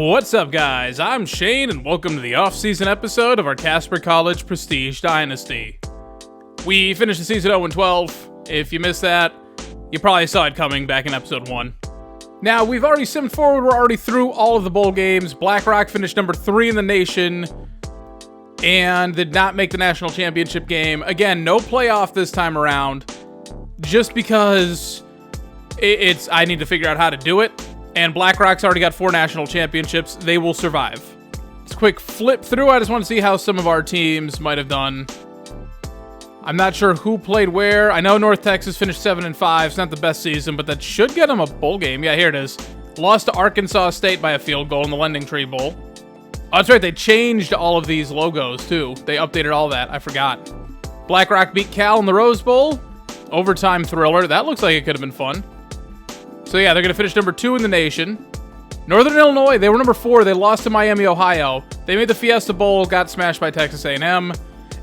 What's up, guys? I'm Shane, and welcome to the off-season episode of our Casper College Prestige Dynasty. We finished the season 0-12. If you missed that, you probably saw it coming back in episode 1. Now, we've already simmed forward. We're already through all of the bowl games. BlackRock finished number 3 in the nation and did not make the national championship game. Again, no playoff this time around, just because I need to figure out how to do it. And BlackRock's already got 4 national championships. They will survive. It's a quick flip through. I just want to see how some of our teams might have done. I'm not sure who played where. I know North Texas finished 7-5. It's not the best season, but that should get them a bowl game. Yeah, here it is. Lost to Arkansas State by a field goal in the Lending Tree Bowl. Oh, that's right. They changed all of these logos, too. They updated all that. I forgot. BlackRock beat Cal in the Rose Bowl. Overtime thriller. That looks like it could have been fun. So yeah, they're going to finish number 2 in the nation. Northern Illinois, they were number 4. They lost to Miami, Ohio. They made the Fiesta Bowl, got smashed by Texas A&M.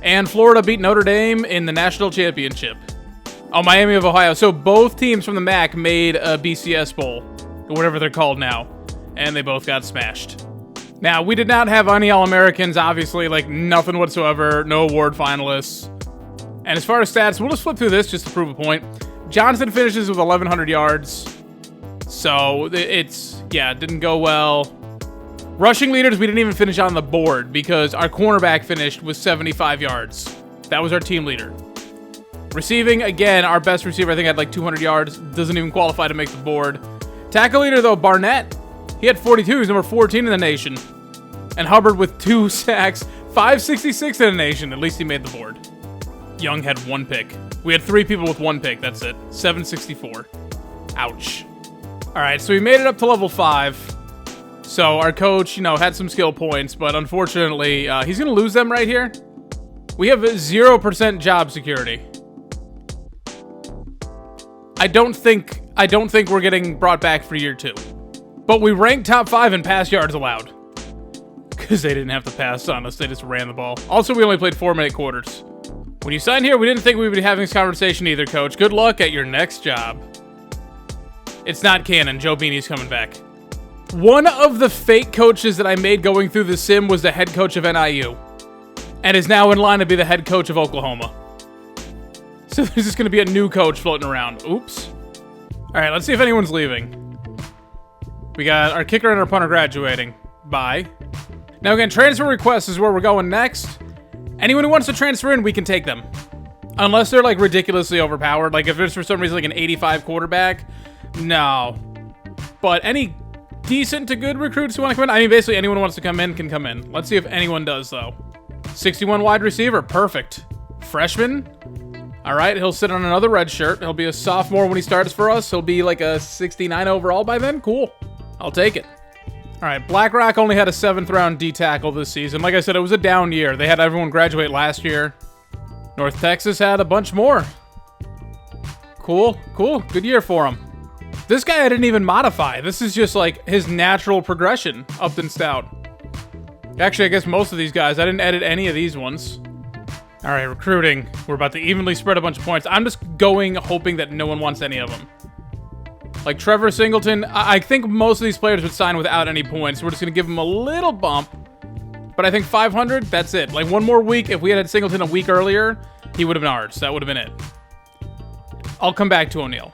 And Florida beat Notre Dame in the national championship. Oh, Miami of Ohio. So both teams from the MAC made a BCS Bowl, or whatever they're called now. And they both got smashed. Now, we did not have any All-Americans, obviously, like nothing whatsoever. No award finalists. And as far as stats, we'll just flip through this just to prove a point. Johnson finishes with 1,100 yards. So, didn't go well. Rushing leaders, we didn't even finish on the board because our cornerback finished with 75 yards. That was our team leader. Receiving, again, our best receiver, I think, had like 200 yards. Doesn't even qualify to make the board. Tackle leader, though, Barnett, he had 42. He's number 14 in the nation. And Hubbard with 2 sacks, 566 in the nation. At least he made the board. Young had 1 pick. We had 3 people with 1 pick. That's it. 764. Ouch. All right, so we made it up to level 5. So our coach, had some skill points, but unfortunately, he's going to lose them right here. We have 0% job security. I don't think we're getting brought back for year 2. But we ranked top 5 in pass yards allowed. Because they didn't have to pass on us, they just ran the ball. Also, we only played 4-minute quarters. When you signed here, we didn't think we would be having this conversation either, coach. Good luck at your next job. It's not canon. Joe Beanie's coming back. One of the fake coaches that I made going through the sim was the head coach of NIU. And is now in line to be the head coach of Oklahoma. So there's just going to be a new coach floating around. Oops. Alright, let's see if anyone's leaving. We got our kicker and our punter graduating. Bye. Now again, transfer requests is where we're going next. Anyone who wants to transfer in, we can take them. Unless they're like ridiculously overpowered. Like if there's for some reason like an 85 quarterback. No. But any decent to good recruits who want to come in, I mean, basically anyone who wants to come in can come in. Let's see if anyone does, though. 61 wide receiver. Perfect. Freshman. All right, he'll sit on another red shirt. He'll be a sophomore when he starts for us. He'll be like a 69 overall by then. Cool. I'll take it. All right, BlackRock only had a 7th round D tackle this season. Like I said, it was a down year. They had everyone graduate last year. North Texas had a bunch more. Cool. Good year for him. This guy I didn't even modify. This is just like his natural progression, Upton Stout. Actually, I guess most of these guys, I didn't edit any of these ones. All right, recruiting. We're about to evenly spread a bunch of points. I'm just going hoping that no one wants any of them. Like Trevor Singleton, I think most of these players would sign without any points. We're just going to give him a little bump. But I think 500, that's it. Like one more week, if we had Singleton a week earlier, he would have been ours. That would have been it. I'll come back to O'Neal.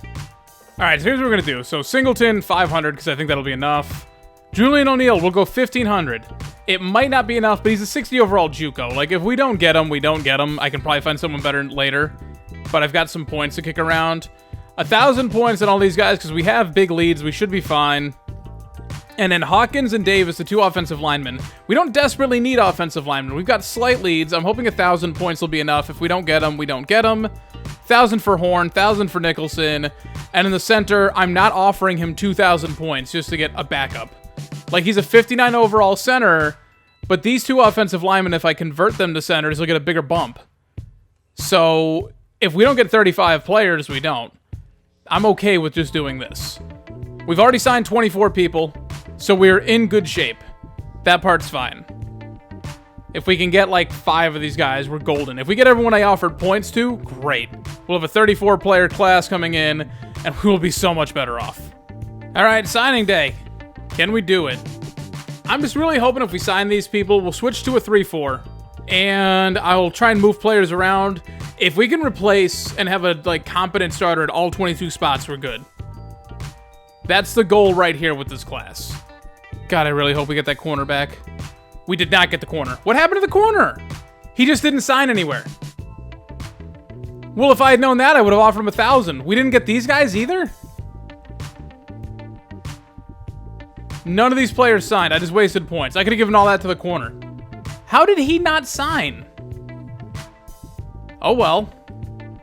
All right, so here's what we're going to do. So Singleton, 500, because I think that'll be enough. Julian O'Neal, we'll go 1,500. It might not be enough, but he's a 60 overall JUCO. Like, if we don't get him, we don't get him. I can probably find someone better later. But I've got some points to kick around. 1,000 points on all these guys, because we have big leads. We should be fine. And then Hawkins and Davis, the 2 offensive linemen. We don't desperately need offensive linemen. We've got slight leads. I'm hoping 1,000 points will be enough. If we don't get them, we don't get them. 1,000 for Horn, 1,000 for Nicholson. And in the center, I'm not offering him 2,000 points just to get a backup. Like, he's a 59 overall center, but these 2 offensive linemen, if I convert them to centers, they'll get a bigger bump. So, if we don't get 35 players, we don't. I'm okay with just doing this. We've already signed 24 people, so we're in good shape. That part's fine. If we can get like 5 of these guys, we're golden. If we get everyone I offered points to, great. We'll have a 34-player class coming in, and we will be so much better off. All right, signing day. Can we do it? I'm just really hoping if we sign these people, we'll switch to a 3-4. And I'll try and move players around. If we can replace and have a like competent starter at all 22 spots, we're good. That's the goal right here with this class. God, I really hope we get that corner back. We did not get the corner. What happened to the corner? He just didn't sign anywhere. Well, if I had known that, I would have offered him 1,000. We didn't get these guys either? None of these players signed. I just wasted points. I could have given all that to the corner. How did he not sign? Oh, well.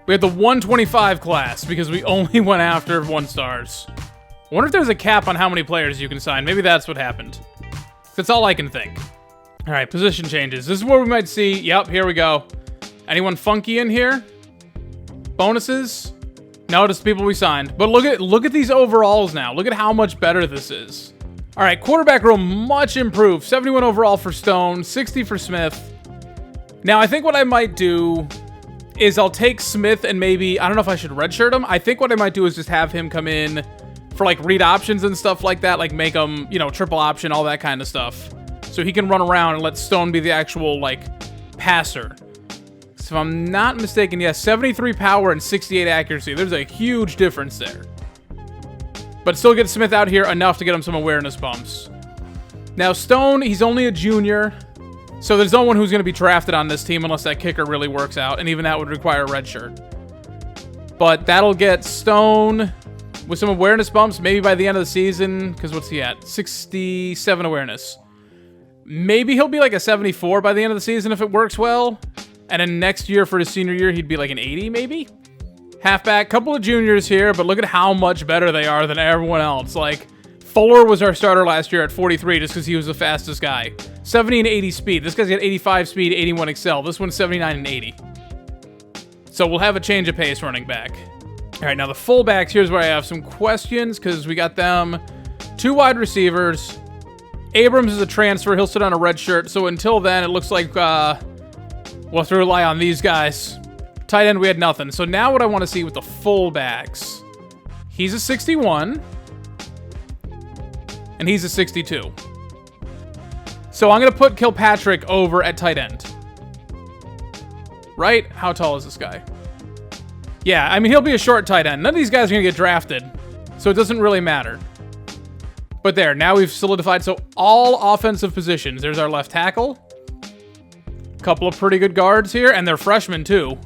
We had the 125 class because we only went after 1-stars. I wonder if there's a cap on how many players you can sign. Maybe that's what happened. That's all I can think. All right, position changes. This is where we might see... Yep, here we go. Anyone funky in here? Bonuses? No, just people we signed. But look at these overalls now. Look at how much better this is. All right, quarterback room much improved. 71 overall for Stone, 60 for Smith. Now, I think what I might do is I'll take Smith and maybe... I don't know if I should redshirt him. I think what I might do is just have him come in for, like, read options and stuff like that. Like, make him, you know, triple option, all that kind of stuff. So he can run around and let Stone be the actual, like, passer. So if I'm not mistaken, yes, 73 power and 68 accuracy. There's a huge difference there. But still get Smith out here enough to get him some awareness bumps. Now, Stone, he's only a junior. So there's no one who's going to be drafted on this team unless that kicker really works out. And even that would require a red shirt. But that'll get Stone with some awareness bumps, maybe by the end of the season. Because what's he at? 67 awareness. Maybe he'll be like a 74 by the end of the season if it works well. And then next year for his senior year, he'd be like an 80 maybe? Halfback, couple of juniors here, but look at how much better they are than everyone else. Like, Fuller was our starter last year at 43 just because he was the fastest guy. 70 and 80 speed. This guy's got 85 speed, 81 excel. This one's 79 and 80. So we'll have a change of pace running back. All right, now the fullbacks, here's where I have some questions because we got them 2 wide receivers. Abrams is a transfer. He'll sit on a red shirt. So until then, it looks like we'll have to rely on these guys. Tight end, we had nothing. So now what I want to see with the fullbacks. He's a 61. And he's a 62. So I'm going to put Kilpatrick over at tight end. Right? How tall is this guy? Yeah, I mean, he'll be a short tight end. None of these guys are going to get drafted. So it doesn't really matter. But there, now we've solidified. So all offensive positions. There's our left tackle. Couple of pretty good guards here. And they're freshmen too.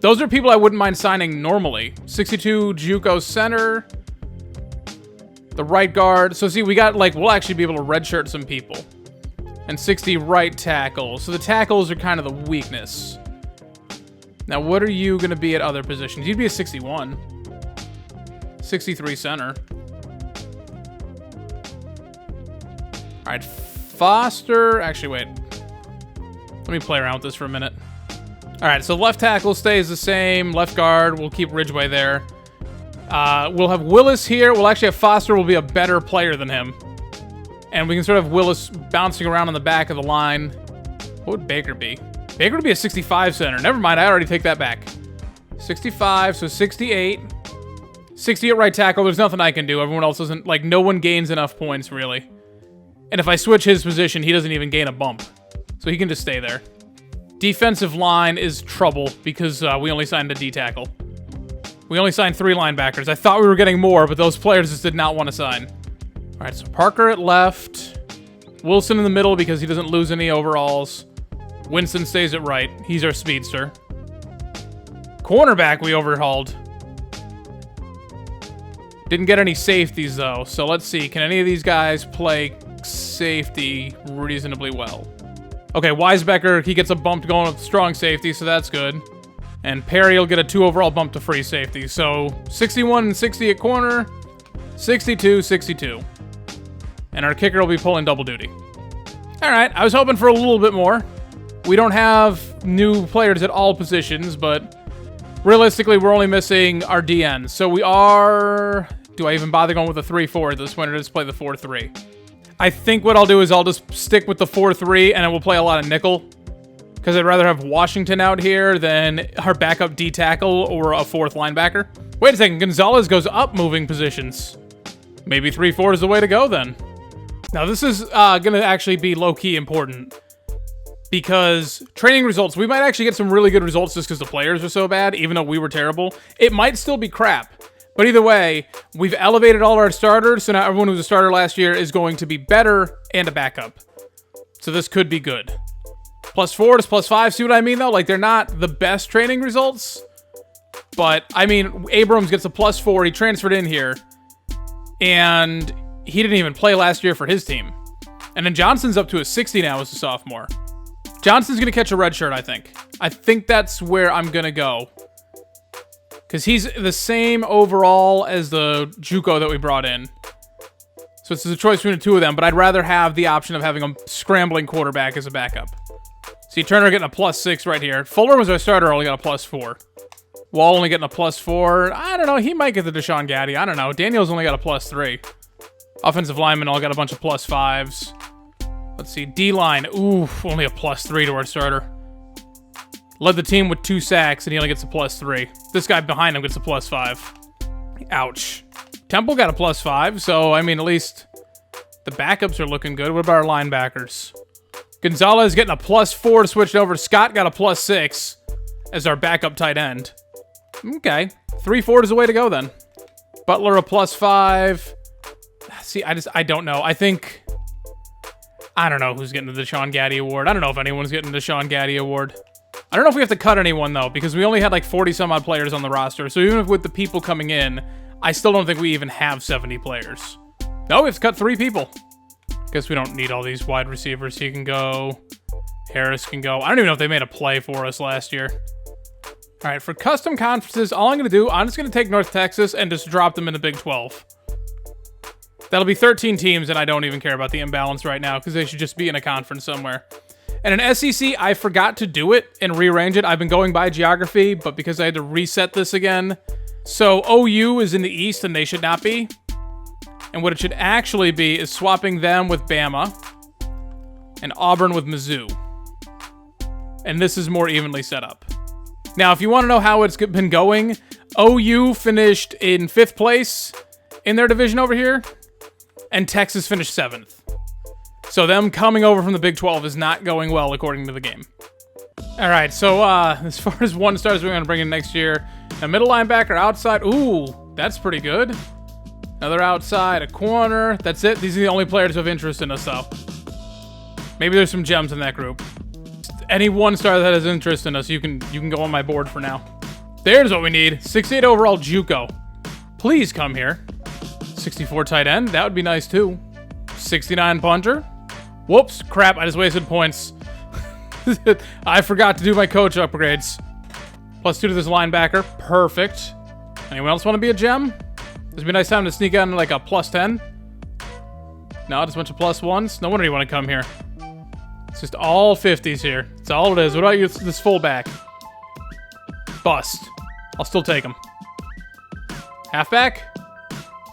Those are people I wouldn't mind signing normally. 62 JUCO center. The right guard. So see, we got like, we'll actually be able to redshirt some people. And 60 right tackle. So the tackles are kind of the weakness. Now, what are you going to be at other positions? You'd be a 61. 63 center. All right, Foster. Actually, wait. Let me play around with this for a minute. All right, so left tackle stays the same. Left guard, we'll keep Ridgeway there. We'll have Willis here. We'll actually have Foster will be a better player than him. And we can sort of have Willis bouncing around on the back of the line. What would Baker be? Baker would be a 65 center. Never mind, I already take that back. 65, so 68. 60 at right tackle, there's nothing I can do. Everyone else doesn't, like, no one gains enough points, really. And if I switch his position, he doesn't even gain a bump. So he can just stay there. Defensive line is trouble because we only signed a D tackle. We only signed 3 linebackers. I thought we were getting more, but those players just did not want to sign. All right, so Parker at left. Wilson in the middle because he doesn't lose any overalls. Winston stays at right. He's our speedster. Cornerback we overhauled. Didn't get any safeties, though. So let's see. Can any of these guys play safety reasonably well? Okay, Weisbecker, he gets a bump going with strong safety, so that's good. And Perry will get a 2 overall bump to free safety. So 61 and 60 at corner. 62, 62. And our kicker will be pulling double duty. All right, I was hoping for a little bit more. We don't have new players at all positions, but realistically, we're only missing our DNs. So we are... Do I even bother going with a 3-4 at this point, or just play the 4-3? I think what I'll do is I'll just stick with the 4-3, and then we'll play a lot of nickel. Because I'd rather have Washington out here than our backup D tackle or a 4th linebacker. Wait a second, Gonzalez goes up moving positions. Maybe 3-4 is the way to go then. Now, this is going to actually be low-key important because training results, we might actually get some really good results just because the players are so bad, even though we were terrible. It might still be crap, but either way, we've elevated all our starters, so now everyone who was a starter last year is going to be better and a backup. So this could be good. +4 to +5, see what I mean, though? Like, they're not the best training results, but, I mean, Abrams gets a +4, he transferred in here, and he didn't even play last year for his team. And then Johnson's up to a 60 now as a sophomore. Johnson's going to catch a red shirt, I think. I think that's where I'm going to go. Because he's the same overall as the JUCO that we brought in. So it's a choice between the two of them, but I'd rather have the option of having a scrambling quarterback as a backup. See, Turner getting a +6 right here. Fuller was our starter, only got a +4. Wall only getting a +4. I don't know, he might get the Deshaun Gaddy. I don't know. Daniel's only got a +3. Offensive linemen all got a bunch of +5s. Let's see, D-line, oof, only a +3 to our starter. Led the team with 2 sacks, and he only gets a +3. This guy behind him gets a +5. Ouch. Temple got a +5, so, I mean, at least the backups are looking good. What about our linebackers? Gonzalez getting a +4 to switch over. Scott got a +6 as our backup tight end. Okay, 3-4 is the way to go then. Butler a +5. See, I don't know. I don't know who's getting the Deshaun Gaddy Award. I don't know if anyone's getting the Deshaun Gaddy Award. I don't know if we have to cut anyone, though, because we only had like 40-some-odd players on the roster. So even with the people coming in, I still don't think we even have 70 players. No, we have to cut 3 people. Guess we don't need all these wide receivers. He can go. Harris can go. I don't even know if they made a play for us last year. All right, for custom conferences, all I'm going to do, I'm just going to take North Texas and just drop them in the Big 12. That'll be 13 teams, and I don't even care about the imbalance right now because they should just be in a conference somewhere. And in SEC, I forgot to do it and rearrange it. I've been going by geography, but because I had to reset this again. So OU is in the East, and they should not be. And what it should actually be is swapping them with Bama and Auburn with Mizzou. And this is more evenly set up. Now, if you want to know how it's been going, OU finished in 5th place in their division over here, and Texas finished 7th. So them coming over from the Big 12 is not going well according to the game. All right, so as far as 1-stars we're going to bring in next year, a middle linebacker outside. Ooh, that's pretty good. Another outside, a corner. That's it. These are the only players of interest in us, though. Maybe there's some gems in that group. Any 1-star that has interest in us, you can go on my board for now. There's what we need. 68 overall JUCO. Please come here. 64 tight end. That would be nice, too. 69 punter. Whoops. Crap. I just wasted points. I forgot to do my coach upgrades. +2 to this linebacker. Perfect. Anyone else want to be a gem? This would be a nice time to sneak out into like a +10. No, just a bunch of +1s. No wonder you want to come here. It's just all 50s here. That's all it is. What about you, this fullback? Bust. I'll still take him. Halfback?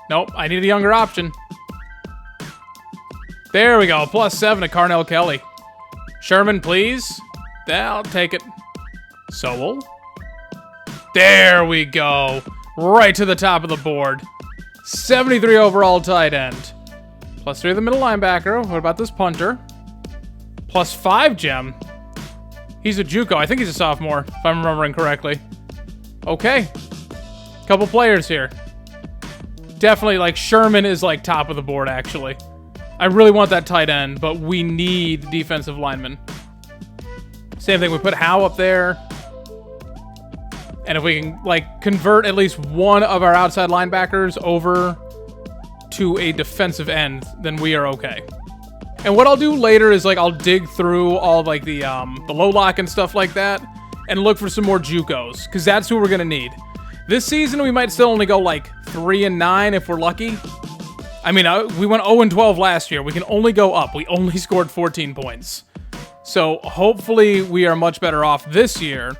Nope, I need a younger option. There we go, +7 to Carnell Kelly. Sherman, please. I'll take it. Sowell. There we go. Right to the top of the board. 73 overall tight end. +3 to the middle linebacker. What about this punter? +5 gem. He's a JUCO. I think he's a sophomore, if I'm remembering correctly. Okay. Couple players here. Definitely, like, Sherman is, like, top of the board, actually. I really want that tight end, but we need defensive linemen. Same thing, we put Howe up there. And if we can, like, convert at least one of our outside linebackers over to a defensive end, then we are okay. And what I'll do later is, like, I'll dig through all, like, the low lock and stuff like that and look for some more JUCOs, because that's who we're going to need. This season, we might still only go, like, 3-9 if we're lucky. I mean, we went 0-12 last year. We can only go up. We only scored 14 points. So, hopefully, we are much better off this year.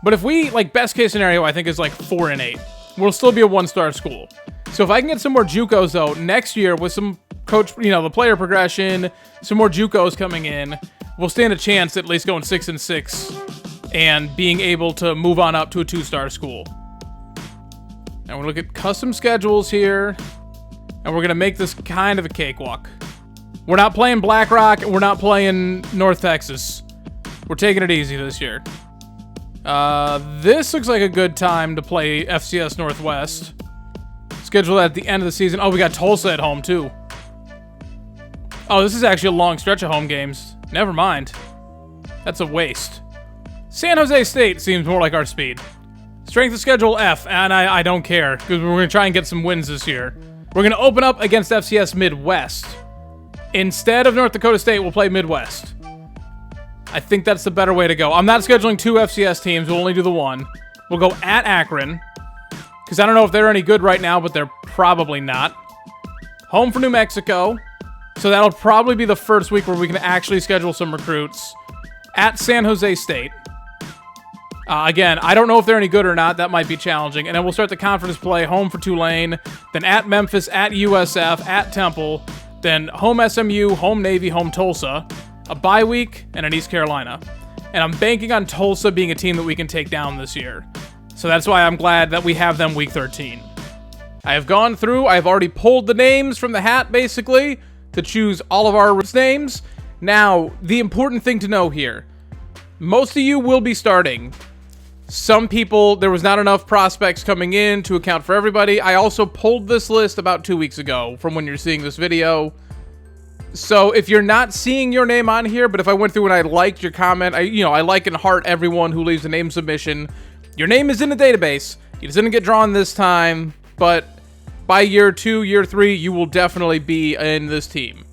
But if we, like, best case scenario, I think is, like, 4-8. We'll still be a 1-star school. So, if I can get some more JUCOs, though, next year with some coach, you know, the player progression, some more JUCOs coming in, we'll stand a chance at least going 6-6 and being able to move on up to a 2-star school. And we'll look at custom schedules here, and we're going to make this kind of a cakewalk. We're not playing Black Rock, and we're not playing North Texas. We're taking it easy this year. This looks like a good time to play FCS Northwest. Scheduled at the end of the season. Oh, we got Tulsa at home, too. Oh, this is actually a long stretch of home games. Never mind. That's a waste. San Jose State seems more like our speed. Strength of schedule F, and I don't care, because we're going to try and get some wins this year. We're going to open up against FCS Midwest. Instead of North Dakota State, we'll play Midwest. I think that's the better way to go. I'm not scheduling 2 FCS teams. We'll only do the 1. We'll go at Akron, because I don't know if they're any good right now, but they're probably not. Home for New Mexico. So that'll probably be the first week where we can actually schedule some recruits. At San Jose State. Again, I don't know if they're any good or not. That might be challenging. And then we'll start the conference play. Home for Tulane. Then at Memphis, at USF, at Temple. Then home SMU, home Navy, home Tulsa. A bye week, and an East Carolina. And I'm banking on Tulsa being a team that we can take down this year. So that's why I'm glad that we have them week 13. I have gone through. I've already pulled the names from the hat, basically, to choose all of our names. Now, the important thing to know here, most of you will be starting. Some people, there was not enough prospects coming in to account for everybody. I also pulled this list about 2 weeks ago from when you're seeing this video. So if you're not seeing your name on here, but if I went through and I liked your comment, I like and heart everyone who leaves a name submission. Your name is in the database. It didn't get drawn this time, but by year 2, year 3, you will definitely be in this team.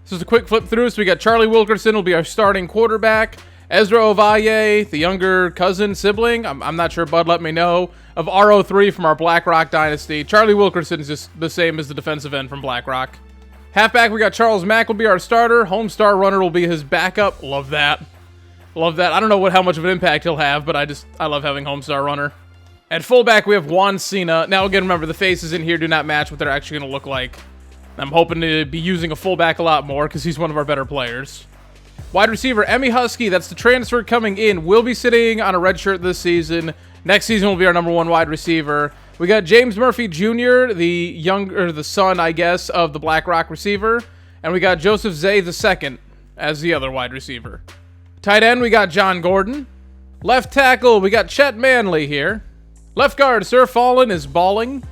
This is a quick flip through. So we got Charlie Wilkerson will be our starting quarterback. Ezra Ovalle, the younger cousin, sibling, I'm not sure, Bud let me know, of RO3 from our Black Rock Dynasty. Charlie Wilkerson is just the same as the defensive end from Black Rock. Halfback, we got Charles Mack will be our starter. Home Star Runner will be his backup. Love that. Love that. I don't know how much of an impact he'll have, but I love having Home Star Runner. At fullback, we have Juan Cena. Now, again, remember, the faces in here do not match what they're actually going to look like. I'm hoping to be using a fullback a lot more because he's one of our better players. Wide receiver, Emmy Husky, that's the transfer coming in, will be sitting on a red shirt this season. Next season will be our number 1 wide receiver. We got James Murphy Jr., the son, I guess, of the Black Rock receiver. And we got Joseph Zay II as the other wide receiver. Tight end, we got John Gordon. Left tackle, we got Chet Manley here. Left guard, Sir Fallen is balling.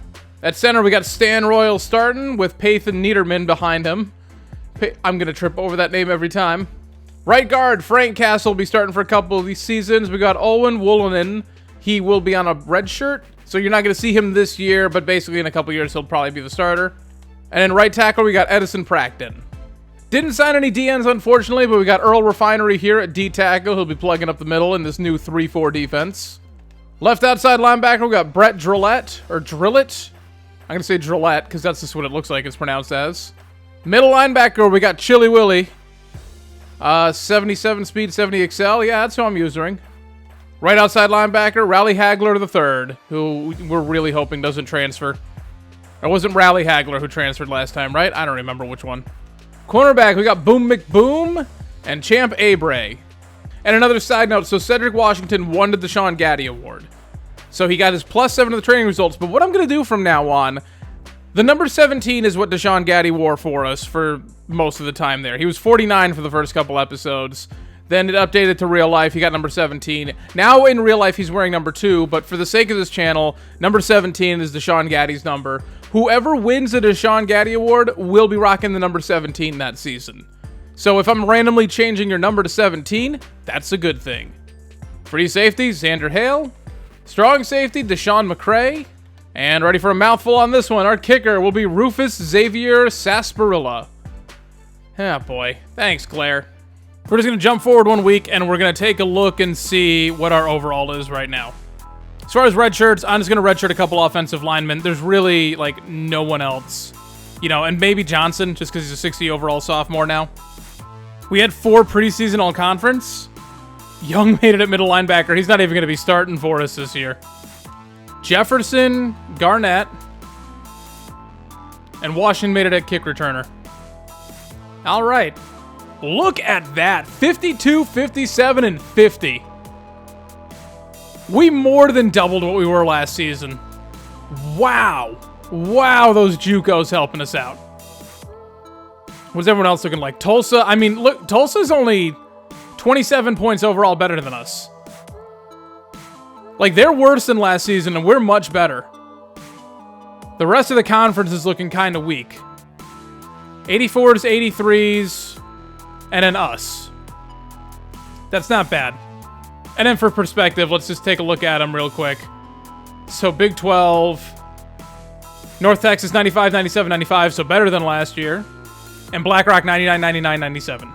At center, we got Stan Royal starting with Pathan Niederman behind him. I'm going to trip over that name every time. Right guard, Frank Castle will be starting for a couple of these seasons. We got Owen Woolanen. He will be on a red shirt, so you're not going to see him this year, but basically in a couple years, he'll probably be the starter. And then right tackle, we got Edison Practon. Didn't sign any DNs, unfortunately, but we got Earl Refinery here at D tackle. He'll be plugging up the middle in this new 3-4 defense. Left outside linebacker, we got Brett Drillette, or Drillett. I'm going to say Drillette, because that's just what it looks like it's pronounced as. Middle linebacker, we got Chili Willy. 77 speed, 70 excel. Yeah, that's who I'm using. Right outside linebacker, Raleigh Hagler III, who we're really hoping doesn't transfer. It wasn't Raleigh Hagler who transferred last time, right? I don't remember which one. Cornerback, we got Boom McBoom and Champ Abre. And another side note, so Cedric Washington won the Deshaun Gaddy Award. So he got his +7 of the training results. But what I'm going to do from now on, the number 17 is what Deshaun Gaddy wore for us for most of the time there. He was 49 for the first couple episodes. Then it updated to real life. He got number 17. Now in real life, he's wearing number 2. But for the sake of this channel, number 17 is Deshaun Gaddy's number. Whoever wins the Deshaun Gaddy Award will be rocking the number 17 that season. So if I'm randomly changing your number to 17, that's a good thing. Free safety, Xander Hale. Strong safety, Deshaun McCray. And ready for a mouthful on this one, our kicker will be Rufus Xavier Sarsaparilla. Ah, boy. Thanks, Claire. We're just going to jump forward 1 week, and we're going to take a look and see what our overall is right now. As far as red shirts, I'm just going to redshirt a couple offensive linemen. There's really, no one else. And maybe Johnson, just because he's a 60 overall sophomore now. We had 4 preseason all-conference. Young made it at middle linebacker. He's not even going to be starting for us this year. Jefferson, Garnett, and Washington made it at kick returner. All right. Look at that. 52, 57, and 50. We more than doubled what we were last season. Wow. Wow, those JUCOs helping us out. What's everyone else looking like? Tulsa, I mean, look, Tulsa's only 27 points overall better than us. Like, they're worse than last season, and we're much better. The rest of the conference is looking kind of weak. 84s, 83s, and then us. That's not bad. And then for perspective, let's just take a look at them real quick. So Big 12, North Texas 95, 97, 95, so better than last year. And BlackRock 99, 99, 97.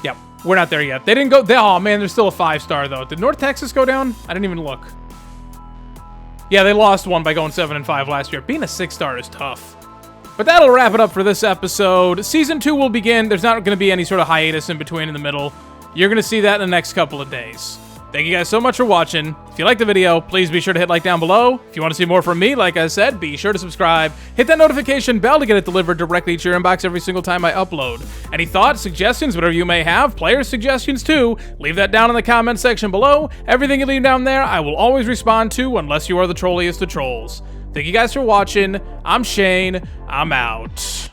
Yep, we're not there yet. They didn't go, oh man, they're still a 5-star though. Did North Texas go down? I didn't even look. Yeah, they lost one by going 7-5 last year. Being a 6-star is tough. But that'll wrap it up for this episode. Season 2 will begin. There's not going to be any sort of hiatus in between in the middle. You're going to see that in the next couple of days. Thank you guys so much for watching. If you liked the video, please be sure to hit like down below. If you want to see more from me, like I said, be sure to subscribe. Hit that notification bell to get it delivered directly to your inbox every single time I upload. Any thoughts, suggestions, whatever you may have, player suggestions too, leave that down in the comment section below. Everything you leave down there, I will always respond to unless you are the trolliest of trolls. Thank you guys for watching. I'm Shane. I'm out.